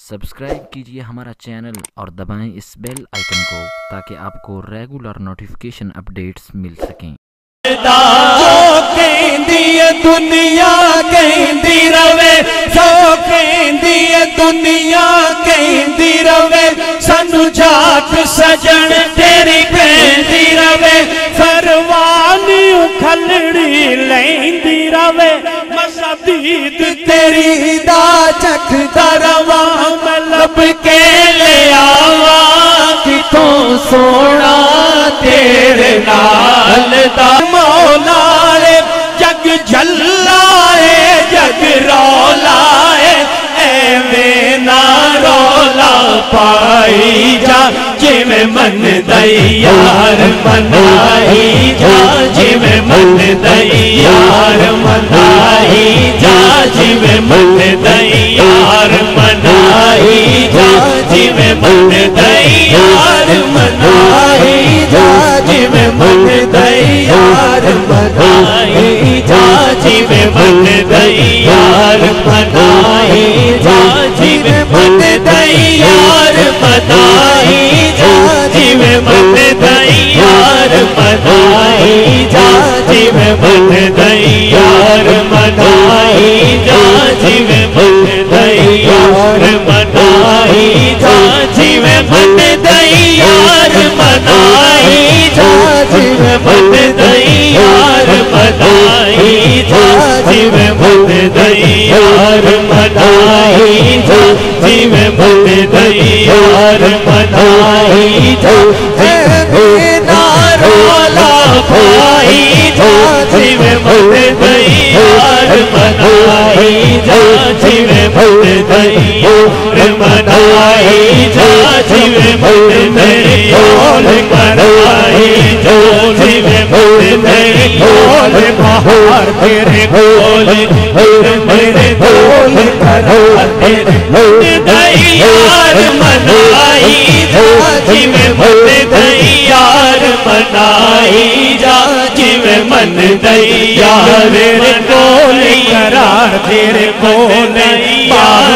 Subscribe कीजिए हमारा channel और दबाएं इस बेल आइकन को ताकि आपको रेगुलर नोटिफिकेशन अपडेट्स मिल सकें। दुनिया कहती रवे सो कहती दुनिया कहती रवे सानू जात सजन तेरी कहती रवे फरवानी उखलड़ी लेंदी रवे मसदीद तेरी दा चखदा रवा मैं लब के ले आवा कितों सोना तेरे नाल दा मौला जग जलाए जग रौलाए एवें ना रौला पाई जा जिवें मन दयार मनाई जा जिवें मन दयार मनाई जा जिवें मन दयार मनाई जा जिवें मन दयार मनाई जा जिवें मन दयार मनाई जा जिवें मन दयार मनाई जा जिवें मन दयार मनाई जा जिवें मन दयार मनाई जा जिवें मन दयार मनाई जा जिवें मन दयार मनाई जा जिवें मन दयार मनाई जा जिवें मन दयार मनाई जा जिवें मन दयार मनाई जा जिवें मन दयार मनाई जा ना रौला पाई जा जिवें मन दयार मनाई जा जिवें मन दयार मनाई जा जिवें मन दयार मनाई जा जिवें मन दयार बहार तेरे बोले मेरे बोल करार तेरे मन दयार मनाई जा जिवें मन दयार मनाई जा जिवें मन दयार बोल करार तेरे बोले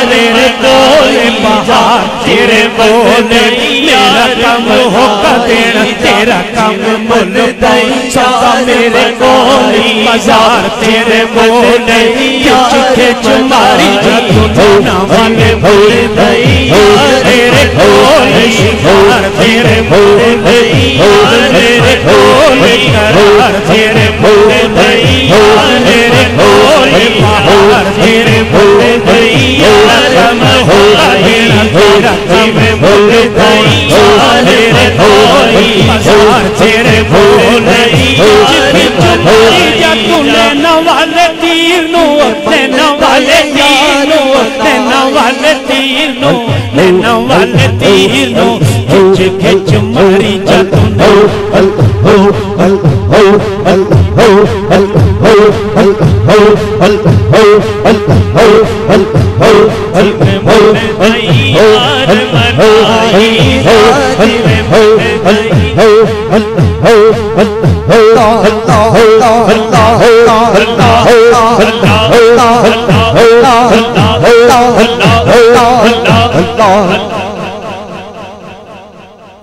तेरे बोले बहार तेरे बोले मेरा कम होगा तेरा तेरा कम मुल दई सदा मेरे बोली बाजार तेरे बोले खिच मारी तू ना वाले बोल दई तेरे बोले शिकार तेरे बोले तेरे बोले करार तेरे बोले दई तेरे बोले बहार तेरे बोले दई कम होगा तेरा तेरा जिवें बोले दई तेरे बोले बाजार तेरे बोले तूने नवाले तीर नो नवाले तीर नो नवाले तीर नो नवाले तीर नो खिच खिच मारी जा तूने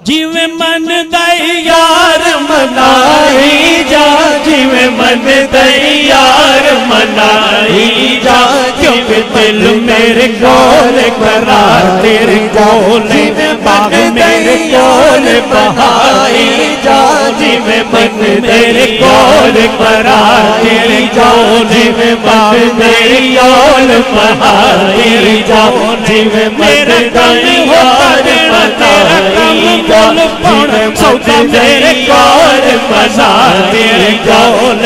जिवें मन दयार मनाई जा जिवें मन दयार मनाई जा क्योंकि दिल मेरे कोल करार तेरे कोल बाग मेरे कोल बहाई जा जिवें मन मेरे कोल करार तेरे कोल जिवें बाग मेरे कोल बहाई जा जिवें मेरे दयार मनाई सौदा मेरे कोल मजा तेरे कोल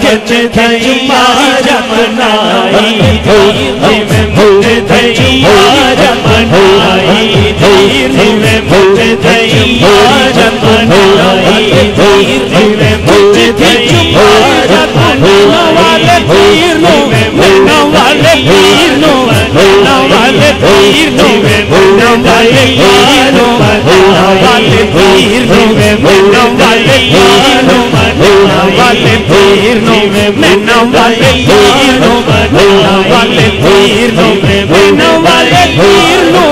खिच खिच मारी जमनाई जिवें मुझ दयार मनाई जिवें मुझ दयार मनाई जिवें मुझ दयार वाले तीर नो वाले तीर नो वाले तीर नो वाले तीर नो वाले तीर नो वाले तीर नो वाले तीर नो वाले तीर नो वाले तीर नो वाले तीर नो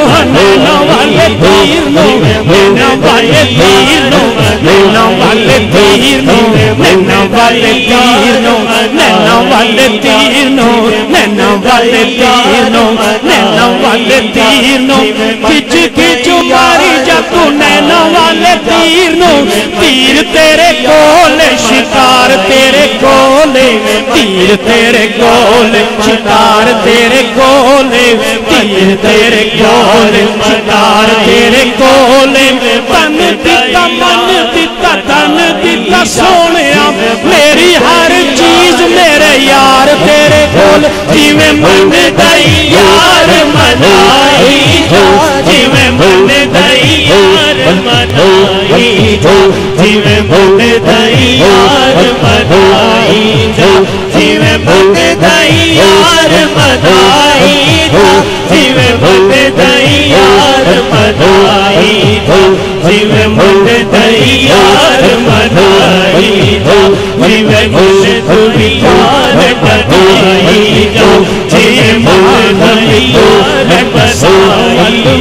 नो नैना वाले तीर नो नैना वाले तीर नो नैना वाले तीर नो नैना वाले तीर नो नैना वाले तीर नो नैना वाले तीर नो खिच खिच मारी जा तू नैना वाले तीर नो तीर तेरे कोले शिकार तेरे कोले तीर तेरे कोले शिकार तेरे कोले तीर तेरे कोले शिकार तेरे कोले तन दिता मन दिता तन दिता सोनिया मेरी हर चीज मेरे यार तेरे कोल जिवें मन दई यार मनाई जा जिवें मन दई यार मनाई जा जिवें मन दई यार मनाई जा जिवें मन दई यार मनाई जा जिवें मन दई यार मनाई जा जिवें मन दई यार मनाई जा जिवें मन दई यार मनाई जा जिवें मन दई यार मनाई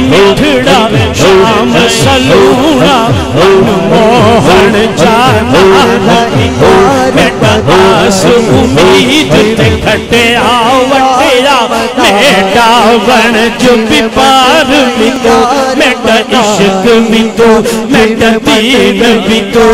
मिठड़ा शाम सलूना मनमोहन जाना बेटा आस उम्मीद ते खटिया वटिया बेटा बन चुपी पार भी तो बेटा इश्क भी तो बेटा दीन भी तो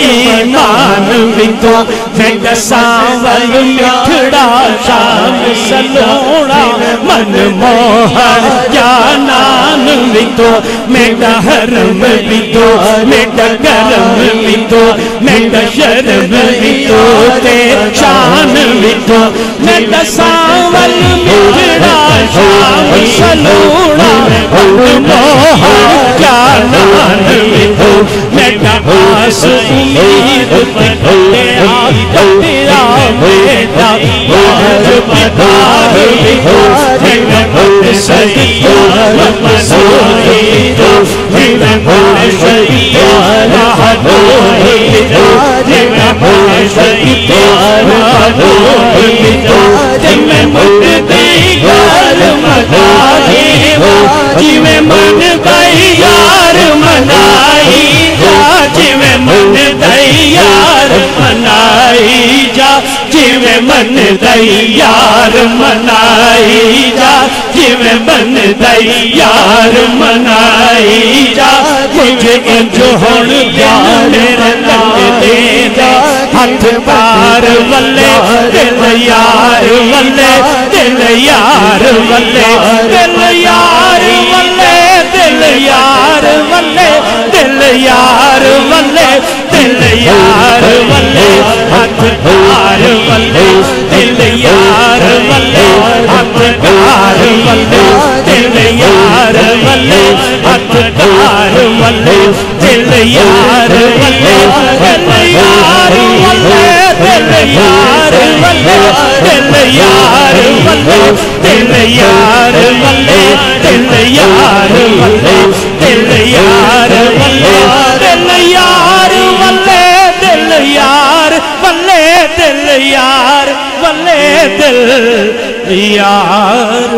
ईमान भी तो बेटा सांवल मिठड़ा शाम सलोना मनमोहन जानान भी तो मेरा हरम भी तो मेरा करम भी तो मेरा शर्म भी तो ते शान भी तो मेरा सांवल मिठड़ा शाम सलोना मनमोहन जानान भी तो मेरा आस उम्मीद तेरा तेरा बेटा यार बिकार भी तो मेरा मन सही यार मसोई जो मेरा मन सही यार हदोई जो मेरा मन सही यार हदोई जो जिवें मन दई यार मनाई जा जिवें मन दई यार मनाई जा जिवें मन दई यार मनाई जा जिवें मन दई यार मनाई जा जिवें मन दई यार मनाई जा मुझे इंज हुण ध्यान मेरा रंग दे जा हथ पार वल्ले दिल यार वल्ले दिल यार वल्ले दिल यार वल्ले दिल यार वल्ले दिल यार वल्ले दिल यार वल्ले हथ पार वल्ले दिल यार वल्ले हथ पार वल्ले दिल यार वल्ले हथ पार वल्ले दिल यार वल्ले दिल यार वल्ले दिल यार वल्ले दिल यार वल्ले दिल यार वल्ले दिल यार वल्ले दिल यार वल्ले दिल यार वल्ले दिल यार वल्ले दिल यार वल्ले दिल यार